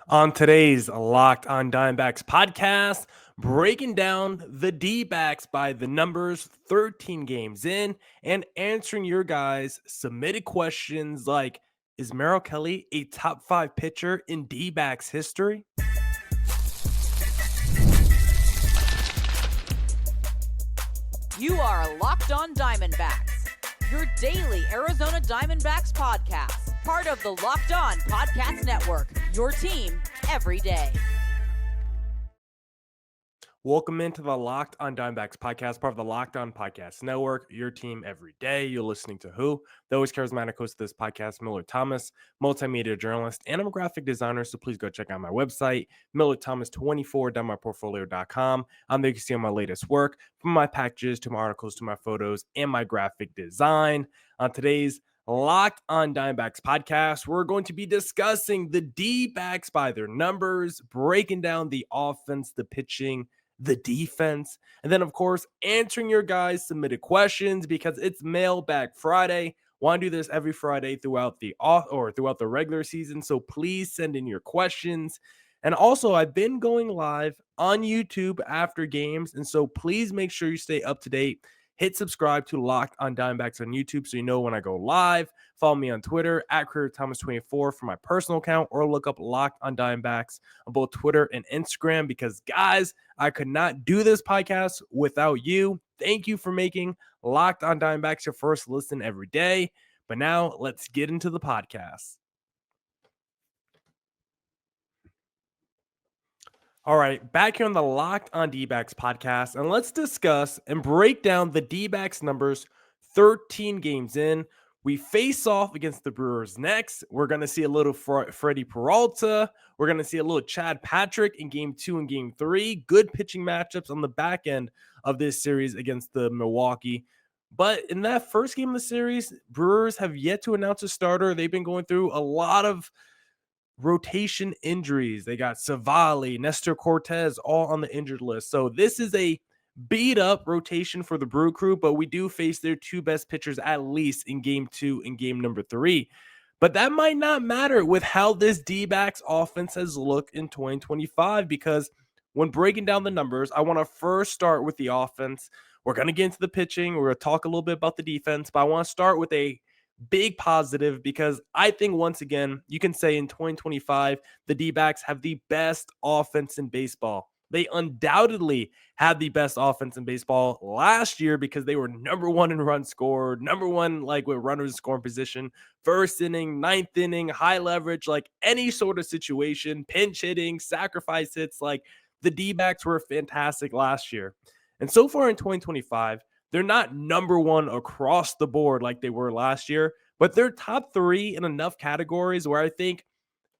On today's Locked on Diamondbacks podcast, breaking down the D-backs by the numbers 13 games in and answering your guys' submitted questions like, is Merrill Kelly a top 5 pitcher in D-backs history? You are Locked on Diamondbacks, your daily Arizona Diamondbacks podcast, part of the Locked on Podcast Network, your team every day. Welcome into the Locked on Diamondbacks podcast, part of the Locked on Podcast Network, your team every day. You're listening to who? The always charismatic host of this podcast, Millard Thomas, multimedia journalist, and I'm a graphic designer, so please go check out my website, millardthomas24.myportfolio.com. There you can see all my latest work, from my packages to my articles to my photos and my graphic design. On today's Locked on Diamondbacks podcast, we're going to be discussing the D-backs by their numbers, breaking down the offense, the pitching, the defense, and then of course answering your guys submitted questions because it's Mailbag Friday. Want to do this every Friday throughout the regular season, so please send in your questions. And also, I've been going live on YouTube after games, and so please make sure you stay up to date. Hit subscribe to Locked on Diamondbacks on YouTube so you know when I go live. Follow me on Twitter at CareerThomas24 for my personal account, or look up Locked on Diamondbacks on both Twitter and Instagram because, guys, I could not do this podcast without you. Thank you for making Locked on Diamondbacks your first listen every day. But now let's get into the podcast. All right, back here on the Locked on D-backs podcast, and let's discuss and break down the D-backs numbers 13 games in. We face off against the Brewers next. We're going to see a little Freddie Peralta. We're going to see a little Chad Patrick in game 2 and game 3. Good pitching matchups on the back end of this series against the Milwaukee. But in that first game of the series, Brewers have yet to announce a starter. They've been going through a lot of rotation injuries. They got Savali, Nestor Cortez, all on the injured list. So this is a beat up rotation for the Brew Crew, but we do face their two best pitchers at least in game 2 and game number 3. But that might not matter with how this D-backs offense has looked in 2025, because when breaking down the numbers, I want to first start with the offense. We're going to get into the pitching. We're going to talk a little bit about the defense, but I want to start with a big positive because I think once again, you can say in 2025, the D-backs have the best offense in baseball. They undoubtedly had the best offense in baseball last year because they were number 1 in runs scored, number 1 like with runners in scoring position, first inning, ninth inning, high leverage, like any sort of situation, pinch hitting, sacrifice hits. Like the D-backs were fantastic last year. And so far in 2025, they're not number 1 across the board like they were last year, but they're top 3 in enough categories where I think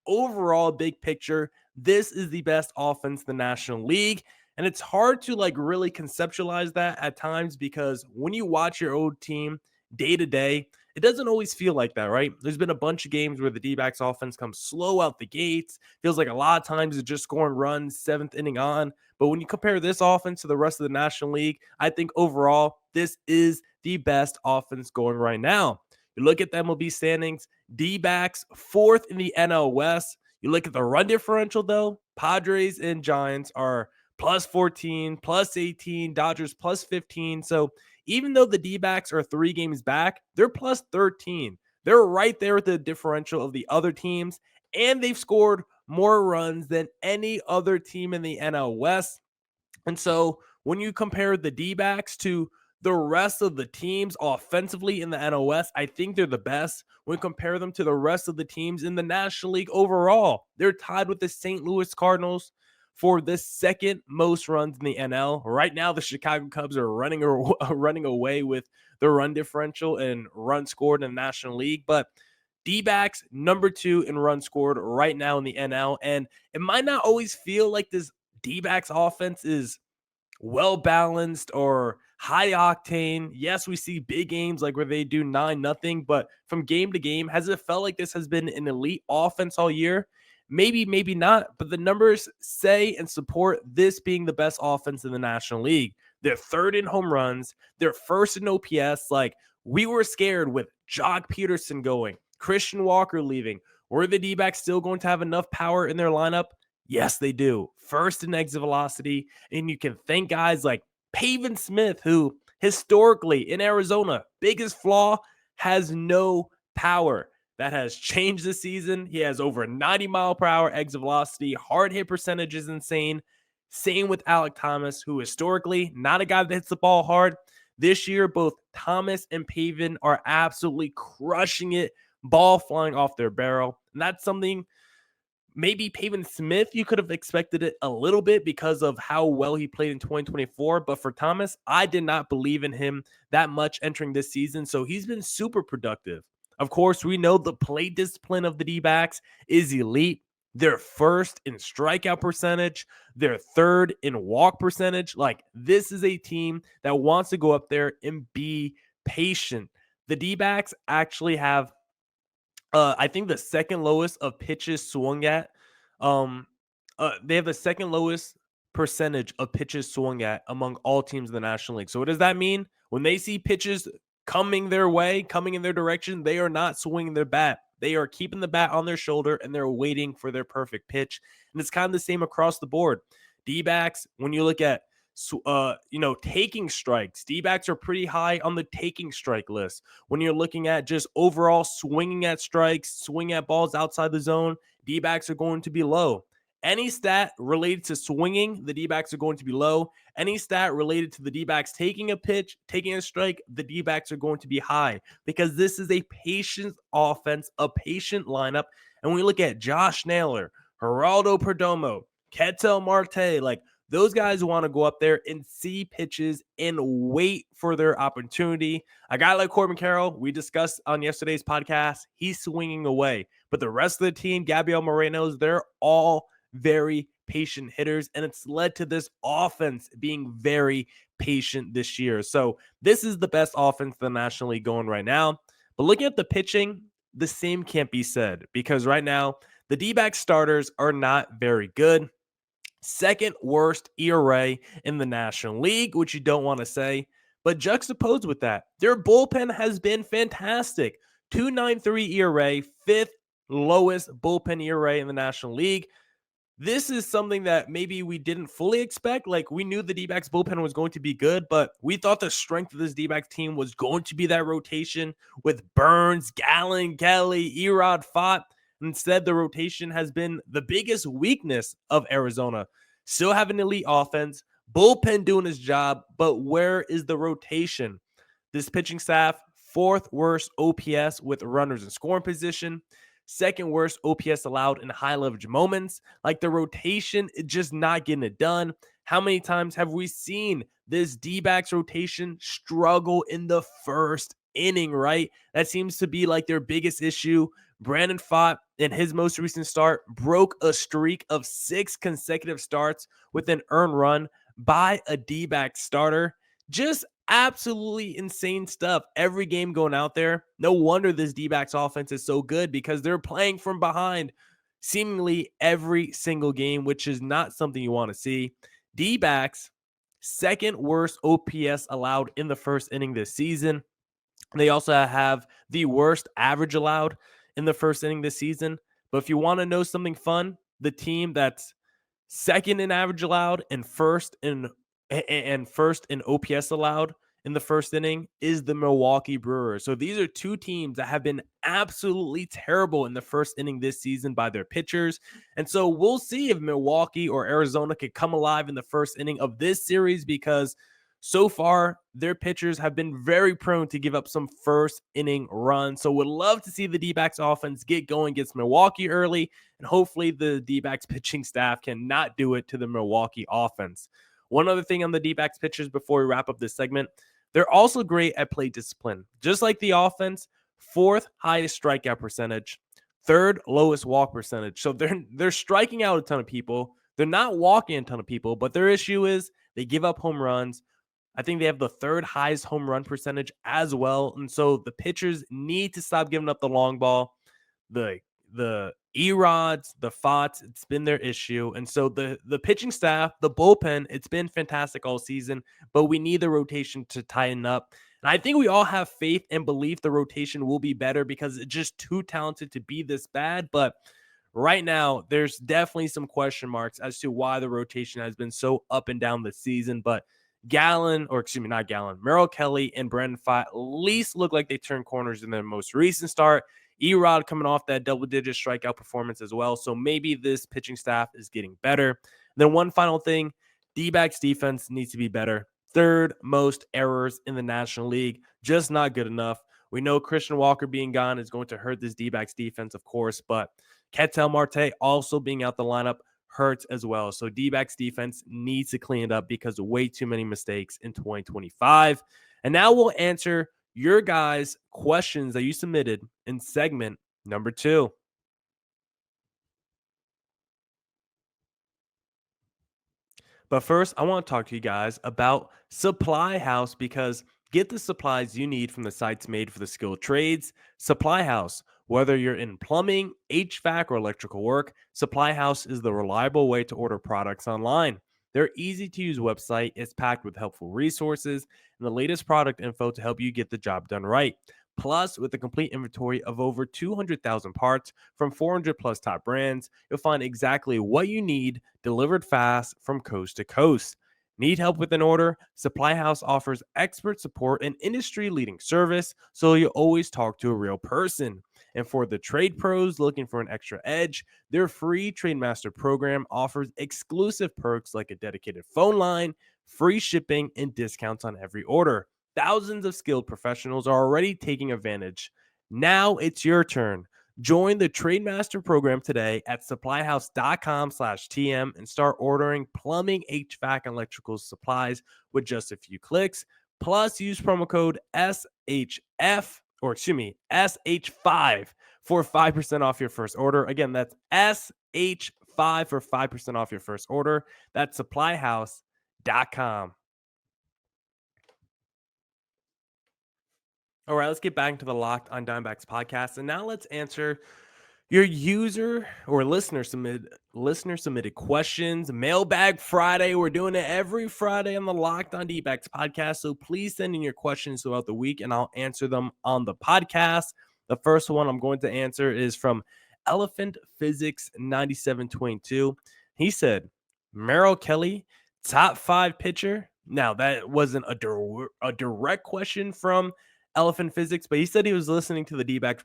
overall, big picture, this is the best offense in the National League. And it's hard to like really conceptualize that at times because when you watch your old team day to day, it doesn't always feel like that, right? There's been a bunch of games where the D-backs offense comes slow out the gates. Feels like a lot of times it's just scoring runs 7th inning on. But when you compare this offense to the rest of the National League, I think overall, this is the best offense going right now. You look at the MLB standings, D-backs 4th in the NL West. You look at the run differential, though, Padres and Giants are plus 14, plus 18, Dodgers plus 15. So even though the D-backs are 3 games back, they're plus 13. They're right there with the differential of the other teams, and they've scored more runs than any other team in the NL West. And so when you compare the D-backs to the rest of the teams offensively in the NL West, I think they're the best. When you compare them to the rest of the teams in the National League overall, they're tied with the St. Louis Cardinals for the second most runs in the NL. Right now, the Chicago Cubs are running away with the run differential and runs scored in the National League. But D-backs, number 2 in runs scored right now in the NL. And it might not always feel like this D-backs offense is well-balanced or high octane. Yes, we see big games like where they do 9-0, but from game to game, has it felt like this has been an elite offense all year? Maybe, maybe not, but the numbers say and support this being the best offense in the National League. They're 3rd in home runs. They're 1st in OPS. Like, we were scared with Jock Peterson going, Christian Walker leaving. Were the D-backs still going to have enough power in their lineup? Yes, they do. First in exit velocity, and you can thank guys like Pavin Smith, who historically in Arizona, biggest flaw, has no power. That has changed this season. He has over 90-mile-per-hour exit velocity. Hard hit percentage is insane. Same with Alek Thomas, who historically not a guy that hits the ball hard. This year, both Thomas and Pavin are absolutely crushing it, ball flying off their barrel. And that's something maybe Pavin Smith, you could have expected it a little bit because of how well he played in 2024. But for Thomas, I did not believe in him that much entering this season. So he's been super productive. Of course, we know the play discipline of the D-backs is elite. They're first in strikeout percentage. They're third in walk percentage. Like, this is a team that wants to go up there and be patient. The D-backs actually have I think the second lowest of pitches swung at. They have the second lowest percentage of pitches swung at among all teams in the National League. So what does that mean? When they see pitches coming their way, coming in their direction, they are not swinging their bat. They are keeping the bat on their shoulder and they're waiting for their perfect pitch. And it's kind of the same across the board. D-backs, when you look at taking strikes, D-backs are pretty high on the taking strike list. When you're looking at just overall swinging at strikes, swinging at balls outside the zone, D-backs are going to be low. Any stat related to swinging, the D-backs are going to be low. Any stat related to the D-backs taking a pitch, taking a strike, the D-backs are going to be high because this is a patient offense, a patient lineup. And when we look at Josh Naylor, Geraldo Perdomo, Ketel Marte, like, those guys want to go up there and see pitches and wait for their opportunity. A guy like Corbin Carroll, we discussed on yesterday's podcast, he's swinging away. But the rest of the team, Gabriel Moreno's, they're all very patient hitters, and it's led to this offense being very patient this year. So this is the best offense in the National League going right now. But looking at the pitching, the same can't be said because right now the D-backs starters are not very good. Second worst ERA in the National League, which you don't want to say. But juxtaposed with that, their bullpen has been fantastic. 2.93 ERA, fifth lowest bullpen ERA in the National League. This is something that maybe we didn't fully expect. Like, we knew the D-backs bullpen was going to be good, but we thought the strength of this D-backs team was going to be that rotation with Burns, Gallen, Kelly, Erod, Fott. Instead, the rotation has been the biggest weakness of Arizona. Still have an elite offense, bullpen doing his job, but where is the rotation? This pitching staff, fourth worst OPS with runners in scoring position, second worst OPS allowed in high leverage moments. Like, the rotation is just not getting it done. How many times have we seen this D-backs rotation struggle in the first inning, right? That seems to be like their biggest issue. Brandon Pfaadt, in his most recent start, broke a streak of 6 consecutive starts with an earned run by a D-back starter. Just absolutely insane stuff. Every game going out there. No wonder this D-backs offense is so good because they're playing from behind seemingly every single game, which is not something you want to see. D-backs, second worst OPS allowed in the first inning this season. They also have the worst average allowed in the first inning this season. But if you want to know something fun, the team that's second in average allowed and first in OPS allowed in the first inning is the Milwaukee Brewers. So these are two teams that have been absolutely terrible in the first inning this season by their pitchers. And so we'll see if Milwaukee or Arizona could come alive in the first inning of this series because so far, their pitchers have been very prone to give up some first inning runs. So would love to see the D-backs offense get going against Milwaukee early, and hopefully the D-backs pitching staff can not do it to the Milwaukee offense. One other thing on the D-backs pitchers before we wrap up this segment, they're also great at play discipline. Just like the offense, fourth highest strikeout percentage, third lowest walk percentage. So they're striking out a ton of people. They're not walking a ton of people, but their issue is they give up home runs. I think they have the third highest home run percentage as well. And so the pitchers need to stop giving up the long ball. The Erods, the Fotts, it's been their issue. And so the pitching staff, the bullpen, it's been fantastic all season, but we need the rotation to tighten up. And I think we all have faith and belief the rotation will be better because it's just too talented to be this bad. But right now, there's definitely some question marks as to why the rotation has been so up and down this season. But not Gallon, Merrill Kelly and Brandon Pfaadt at least look like they turned corners in their most recent start. Erod coming off that double-digit strikeout performance as well. So maybe this pitching staff is getting better. And then one final thing, D-backs defense needs to be better. Third most errors in the National League. Just not good enough. We know Christian Walker being gone is going to hurt this D-backs defense, of course, but Ketel Marte also being out the lineup hurts as well. So D-backs defense needs to clean it up because of way too many mistakes in 2025. And now we'll answer your guys' questions that you submitted in segment number 2. But first, I want to talk to you guys about Supply House because get the supplies you need from the sites made for the skilled trades. Supply House. Whether you're in plumbing, HVAC, or electrical work, Supply House is the reliable way to order products online. Their easy to use website is packed with helpful resources and the latest product info to help you get the job done right. Plus, with a complete inventory of over 200,000 parts from 400 plus top brands, you'll find exactly what you need delivered fast from coast to coast. Need help with an order? Supply House offers expert support and industry leading service, so you always talk to a real person. And for the trade pros looking for an extra edge, their free Trade Master program offers exclusive perks like a dedicated phone line, free shipping, and discounts on every order. Thousands of skilled professionals are already taking advantage. Now it's your turn. Join the Trade Master program today at supplyhouse.com/TM and start ordering plumbing, HVAC, and electrical supplies with just a few clicks. Plus, use promo code SH5 for 5% off your first order. Again, that's SH5 for 5% off your first order. That's supplyhouse.com. All right, let's get back into the Locked on Diamondbacks podcast. And now let's answer your user or listener submitted questions. Mailbag Friday. We're doing it every Friday on the Locked on Dbacks podcast. So please send in your questions throughout the week and I'll answer them on the podcast. The first one I'm going to answer is from Elephant Physics 9722. He said, Merrill Kelly, top 5 pitcher. Now, that wasn't a direct question from Elephant Physics, but he said he was listening to the D-backs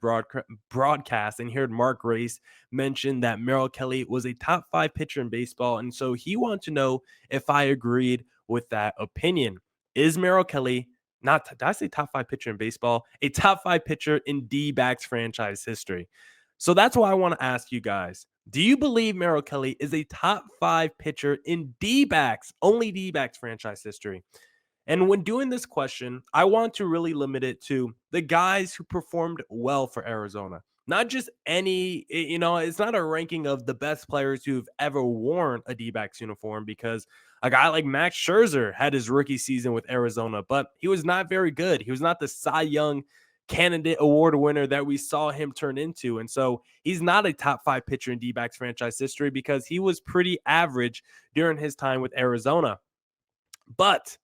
broadcast and heard Mark Grace mention that Merrill Kelly was a top 5 pitcher in baseball. And so he wanted to know if I agreed with that opinion. Is Merrill Kelly, did I say top 5 pitcher in baseball? A top 5 pitcher in D-backs franchise history. So that's why I want to ask you guys. Do you believe Merrill Kelly is a top 5 pitcher in D-backs, only D-backs franchise history? And when doing this question, I want to really limit it to the guys who performed well for Arizona. Not just any, it's not a ranking of the best players who've ever worn a D-backs uniform because a guy like Max Scherzer had his rookie season with Arizona, but he was not very good. He was not the Cy Young candidate award winner that we saw him turn into. And so he's not a top 5 pitcher in D-backs franchise history because he was pretty average during his time with Arizona. But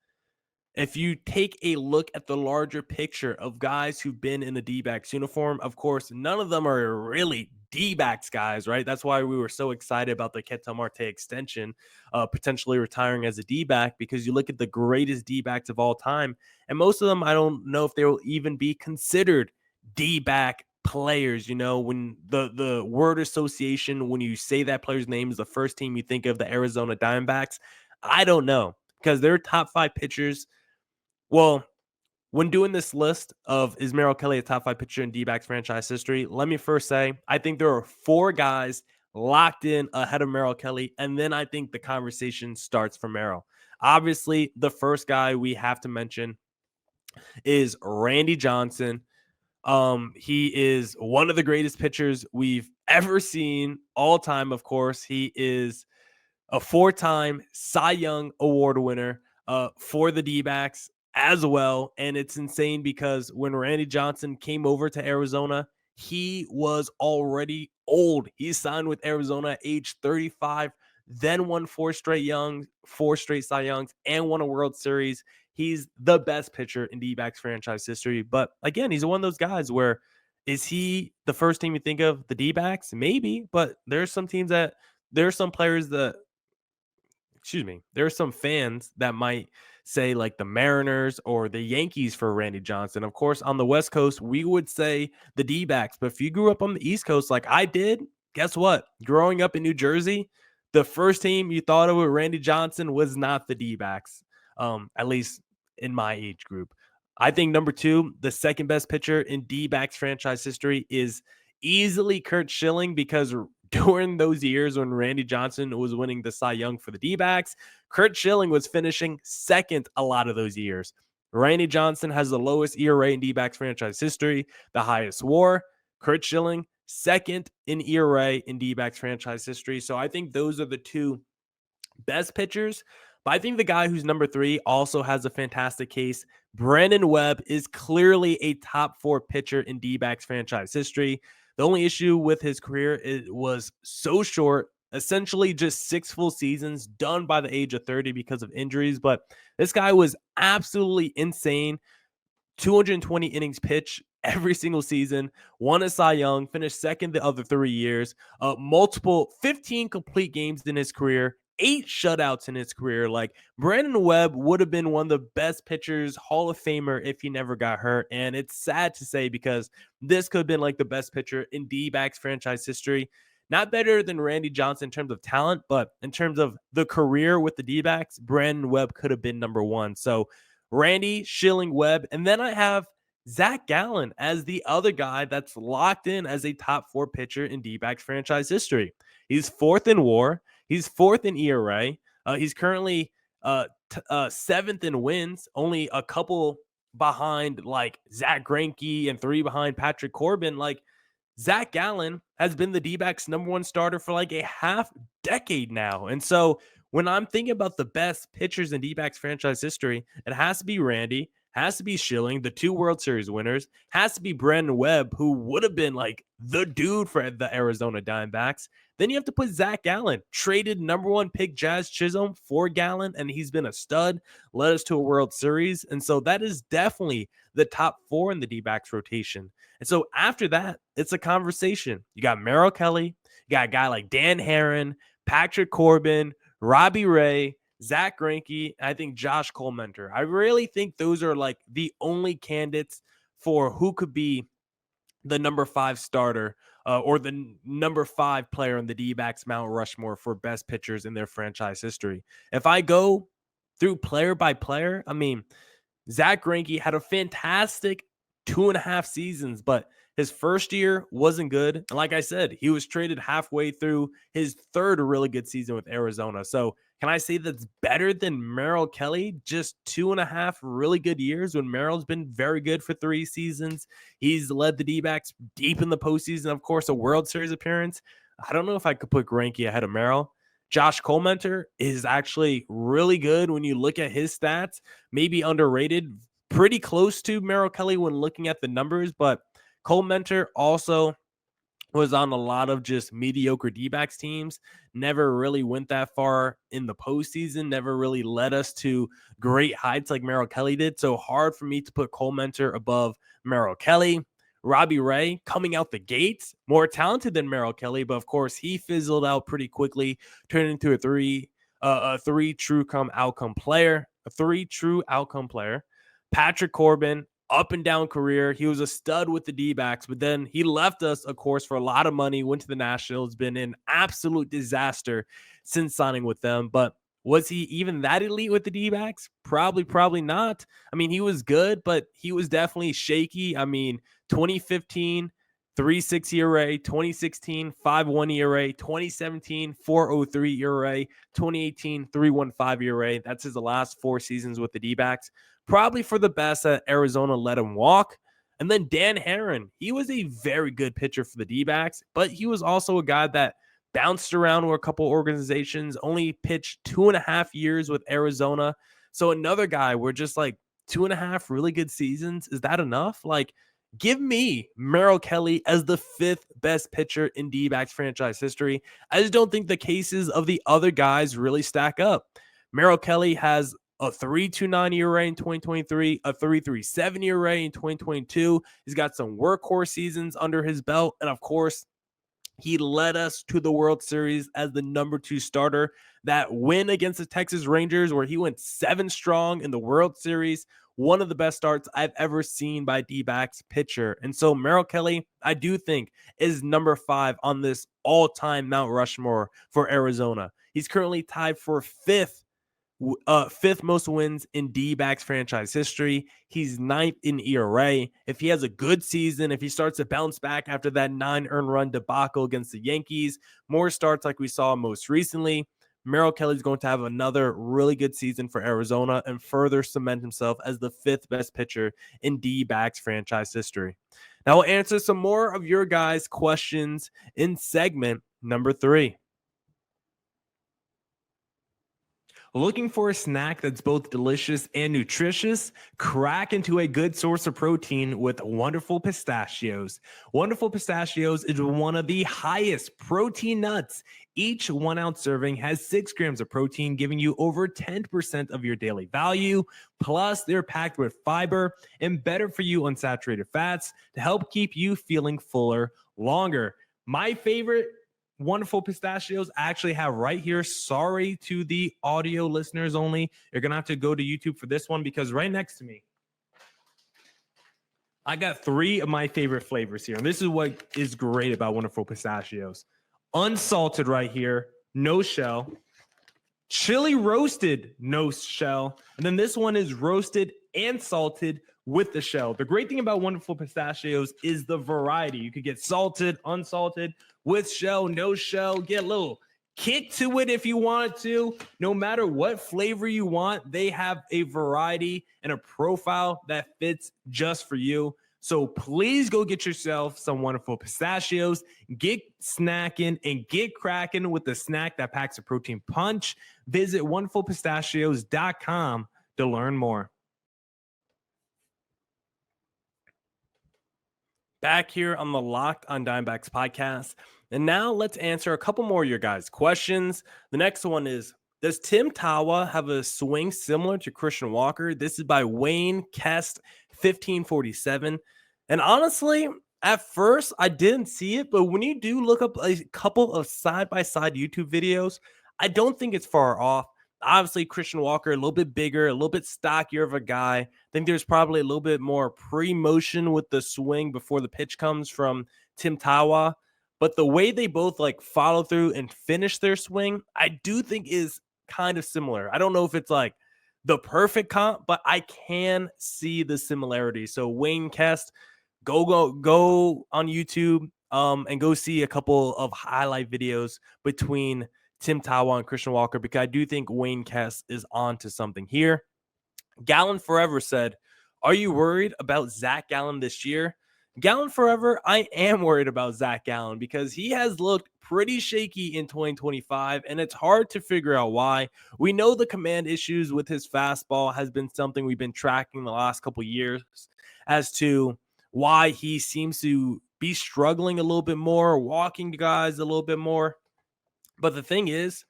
if you take a look at the larger picture of guys who've been in the D-backs uniform, of course, none of them are really D-backs guys, right? That's why we were so excited about the Ketel Marte extension, potentially retiring as a D-back, because you look at the greatest D-backs of all time, and most of them, I don't know if they will even be considered D-back players. When the word association, when you say that player's name is the first team you think of, the Arizona Diamondbacks, I don't know, because they're top 5 pitchers. Well, when doing this list of is Merrill Kelly a top 5 pitcher in D-backs franchise history, let me first say I think there are 4 guys locked in ahead of Merrill Kelly, and then I think the conversation starts for Merrill. Obviously, the first guy we have to mention is Randy Johnson. He is one of the greatest pitchers we've ever seen all time, of course. He is a 4-time Cy Young Award winner for the D-backs as well. And it's insane because when Randy Johnson came over to Arizona, he was already old. He signed with Arizona at age 35, then won 4 straight Cy Youngs and won a World Series. he's the best pitcher in D-backs franchise history. But again, he's one of those guys where is he the first team you think of, the D-backs? Maybe, but there's some players that there are some fans that might say like the Mariners or the Yankees for Randy Johnson. Of course, on the West Coast, we would say the D-backs. But if you grew up on the East Coast like I did, guess what? Growing up in New Jersey, the first team you thought of with Randy Johnson was not the D-backs, at least in my age group. I think number two, the second best pitcher in D-backs franchise history is easily Curt Schilling, because during those years when Randy Johnson was winning the Cy Young for the D-backs, Curt Schilling was finishing second a lot of those years. Randy Johnson has the lowest ERA in D-backs franchise history, the highest WAR. Curt Schilling, second in ERA in D-backs franchise history. So I think those are the two best pitchers. But I think the guy who's number three also has a fantastic case. Brandon Webb is clearly a top four pitcher in D-backs franchise history. The only issue with his career, it was so short, essentially just 6 full seasons, done by the age of 30 because of injuries. But this guy was absolutely insane. 220 innings pitched every single season, won a Cy Young, finished second the other 3 years, multiple 15 complete games in his career, 8 shutouts in his career. Like, Brandon Webb would have been one of the best pitchers, Hall of Famer, if he never got hurt. And it's sad to say, because this could have been like the best pitcher in D-backs franchise history. Not better than Randy Johnson in terms of talent, but in terms of the career with the D-backs, Brandon Webb could have been number one. So Randy, Schilling, Webb, and then I have Zach Gallen as the other guy that's locked in as a top four pitcher in D-backs franchise history. He's fourth in WAR. He's fourth in ERA. He's currently seventh in wins, only a couple behind like Zach Greinke and 3 behind Patrick Corbin. Like, Zach Gallen has been the D-backs number one starter for like a half decade now. And so when I'm thinking about the best pitchers in D-backs franchise history, it has to be Randy, has to be Schilling, the 2 World Series winners, has to be Brandon Webb, who would have been like the dude for the Arizona Diamondbacks. Then you have to put Zach Gallen, traded number 1 pick Jazz Chisholm for Gallen, and he's been a stud, led us to a World Series. And so that is definitely the top 4 in the D-backs rotation. And so after that, it's a conversation. You got Merrill Kelly, you got a guy like Dan Herron, Patrick Corbin, Robbie Ray, Zach Greinke, and I think Josh Colementor. I really think those are like the only candidates for who could be the number 5 starter or the number 5 player in the D-backs Mount Rushmore for best pitchers in their franchise history. If I go through player by player, I mean, Zach Greinke had a fantastic 2.5 seasons, but his first year wasn't good. And like I said, he was traded halfway through his 3rd really good season with Arizona. So can I say that's better than Merrill Kelly? Just 2.5 really good years when Merrill's been very good for 3 seasons. He's led the D-backs deep in the postseason, of course, a World Series appearance. I don't know if I could put Greinke ahead of Merrill. Josh Colementor is actually really good when you look at his stats, maybe underrated, pretty close to Merrill Kelly when looking at the numbers, but Colementor also was on a lot of just mediocre D-backs teams, never really went that far in the postseason, never really led us to great heights like Merrill Kelly did. So hard for me to put Colementor above Merrill Kelly. Robbie Ray, coming out the gates, more talented than Merrill Kelly, but of course he fizzled out pretty quickly, turned into a three true outcome player. Patrick Corbin, up and down career. He was a stud with the D-backs, but then he left us, of course, for a lot of money, went to the Nationals, been an absolute disaster since signing with them. But was he even that elite with the D-backs? Probably not. I mean, he was good, but he was definitely shaky. I mean, 2015, 3.6 ERA, 2016, 5.1 ERA, 2017, 4.03 ERA, 2018, 3.15 ERA. That's his last 4 seasons with the D-backs. Probably for the best that Arizona let him walk. And then Dan Herron, he was a very good pitcher for the D-backs, but he was also a guy that bounced around with a couple organizations, only pitched 2.5 years with Arizona. So another guy where just like 2.5 really good seasons, is that enough? Like, give me Merrill Kelly as the 5th best pitcher in D-backs franchise history. I just don't think the cases of the other guys really stack up. Merrill Kelly has a 3.29 ERA in 2023, a 3.37 ERA in 2022. He's got some workhorse seasons under his belt. And of course, he led us to the World Series as the number 2 starter. That win against the Texas Rangers, where he went 7 strong in the World Series, one of the best starts I've ever seen by D-backs pitcher. And so Merrill Kelly, I do think, is number 5 on this all-time Mount Rushmore for Arizona. He's currently tied for fifth most wins in D-backs franchise history. He's 9th in ERA. If he has a good season, if he starts to bounce back after that 9 earned run debacle against the Yankees, more starts like we saw most recently, Merrill Kelly's going to have another really good season for Arizona and further cement himself as the 5th best pitcher in D-backs franchise history. Now we'll answer some more of your guys' questions in segment number 3. Looking for a snack that's both delicious and nutritious? Crack into a good source of protein with Wonderful Pistachios. Wonderful Pistachios is one of the highest protein nuts. Each 1 ounce serving has 6 grams of protein, giving you over 10% of your daily value. Plus, they're packed with fiber and better for you unsaturated fats to help keep you feeling fuller longer. My favorite Wonderful Pistachios I actually have right here. Sorry to the audio listeners only. You're going to have to go to YouTube for this one because right next to me, I got 3 of my favorite flavors here. And this is what is great about Wonderful Pistachios. Unsalted right here, no shell. Chili roasted, no shell. And then this one is roasted and salted with the shell. The great thing about Wonderful Pistachios is the variety. You could get salted, unsalted, with shell, no shell. Get a little kick to it if you wanted to. No matter what flavor you want, they have a variety and a profile that fits just for you. So please go get yourself some Wonderful Pistachios. Get snacking and get cracking with the snack that packs a protein punch. Visit wonderfulpistachios.com to learn more. Back here on the Locked on Diamondbacks podcast. And now let's answer a couple more of your guys' questions. The next one is, does Tim Tawa have a swing similar to Christian Walker? This is by Wayne Kest, 1547. And honestly, at first, I didn't see it. But when you do look up a couple of side-by-side YouTube videos, I don't think it's far off. Obviously, Christian Walker, a little bit bigger, a little bit stockier of a guy. I think there's probably a little bit more pre-motion with the swing before the pitch comes from Tim Tawa. But the way they both like follow through and finish their swing, I do think is kind of similar. I don't know if it's like the perfect comp, but I can see the similarity. So Wayne Kest, go on YouTube and go see a couple of highlight videos between Tim Tawa and Christian Walker, because I do think Wayne Kest is on to something here. Gallon Forever said, are you worried about Zach Gallen this year? Gallon Forever, I am worried about Zach Gallen because he has looked pretty shaky in 2025, and it's hard to figure out why. We know the command issues with his fastball has been something we've been tracking the last couple of years as to why he seems to be struggling a little bit more, walking guys a little bit more. But the thing is,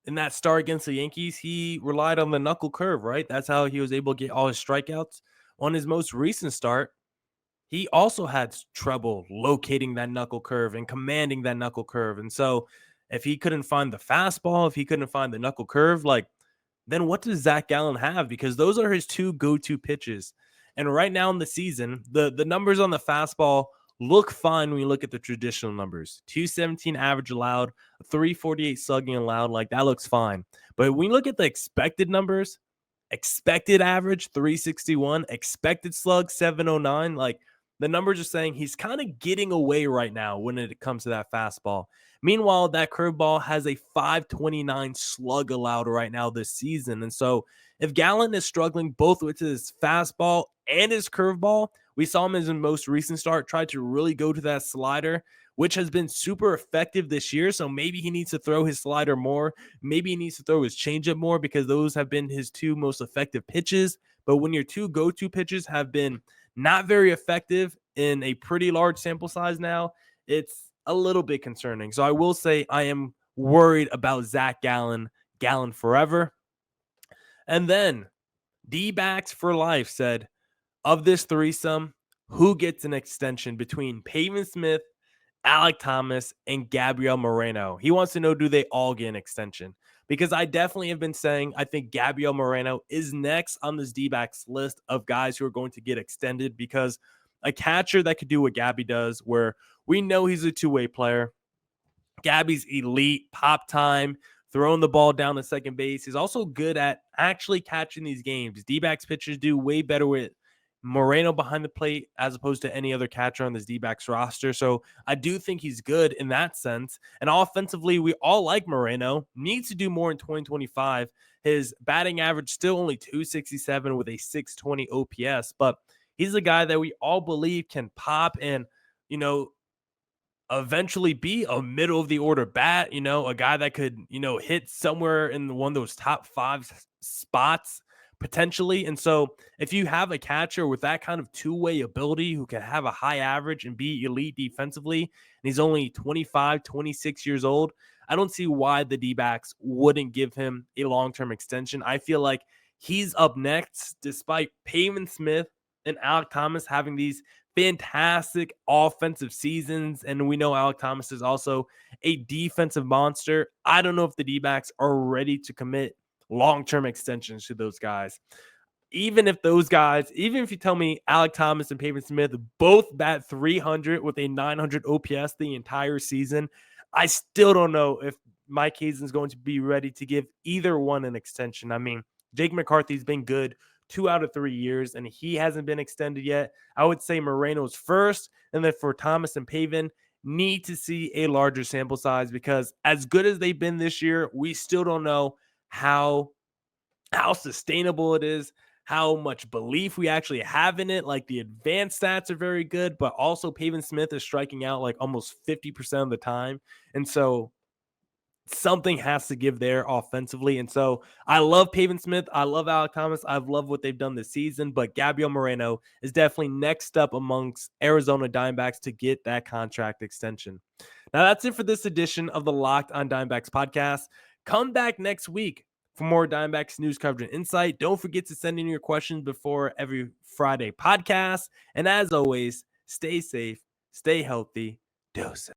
in that start against the Yankees, he relied on the knuckle curve, right? That's how he was able to get all his strikeouts. On his most recent start, he also had trouble locating that knuckle curve and commanding that knuckle curve. And so if he couldn't find the fastball, if he couldn't find the knuckle curve, like, then what does Zach Gallen have? Because those are his 2 go-to pitches. And right now in the season, the numbers on the fastball look fine when you look at the traditional numbers. 217 average allowed, 348 slugging allowed, like that looks fine. But when you look at the expected numbers, expected average 361, expected slug 709, like the numbers are saying he's kind of getting away right now when it comes to that fastball. Meanwhile, that curveball has a 529 slug allowed right now this season. And so if Gallen is struggling both with his fastball and his curveball, we saw him in his most recent start try to really go to that slider, which has been super effective this year. So maybe he needs to throw his slider more. Maybe he needs to throw his changeup more because those have been his 2 most effective pitches. But when your 2 go-to pitches have been not very effective in a pretty large sample size now, it's a little bit concerning. So I will say I am worried about Zach Gallen, Gallen Forever. And then D-backs for life said, of this threesome, who gets an extension between Pavin Smith, Alec Thomas, and Gabriel Moreno? He wants to know, do they all get an extension? Because I definitely have been saying I think Gabriel Moreno is next on this D-backs list of guys who are going to get extended, because a catcher that could do what Gabby does, where we know he's a two-way player. Gabby's elite pop time, throwing the ball down to second base. He's also good at actually catching these games. D-backs pitchers do way better with Moreno behind the plate as opposed to any other catcher on this D-backs roster. So I do think he's good in that sense. And offensively, we all like Moreno. Needs to do more in 2025. His batting average still only 267 with a 620 OPS, but he's a guy that we all believe can pop and, you know, eventually be a middle of the order bat, a guy that could, hit somewhere in one of those top five spots potentially. And so if you have a catcher with that kind of two-way ability who can have a high average and be elite defensively, and he's only 25, 26 years old, I don't see why the D-backs wouldn't give him a long-term extension. I feel like he's up next, despite Pavin Smith and Alec Thomas having these fantastic offensive seasons. And we know Alec Thomas is also a defensive monster. I don't know if the D-backs are ready to commit long-term extensions to those guys. Even if you tell me Alec Thomas and Pavin Smith both bat 300 with a 900 OPS the entire season, I still don't know if Mike Hazen's going to be ready to give either one an extension. I mean, Jake McCarthy's been good 2 out of 3 years, and he hasn't been extended yet. I would say Moreno's first, and then for Thomas and Pavin, need to see a larger sample size, because as good as they've been this year, we still don't know how sustainable it is, how much belief we actually have in it. Like, the advanced stats are very good, but also Pavin Smith is striking out like almost 50% of the time. And so something has to give there offensively. And so I love Pavin Smith. I love Alec Thomas. I love what they've done this season, but Gabriel Moreno is definitely next up amongst Arizona Diamondbacks to get that contract extension. Now that's it for this edition of the Locked on Diamondbacks podcast. Come back next week for more Diamondbacks news coverage and insight. Don't forget to send in your questions before every Friday podcast. And as always, stay safe, stay healthy, dose it.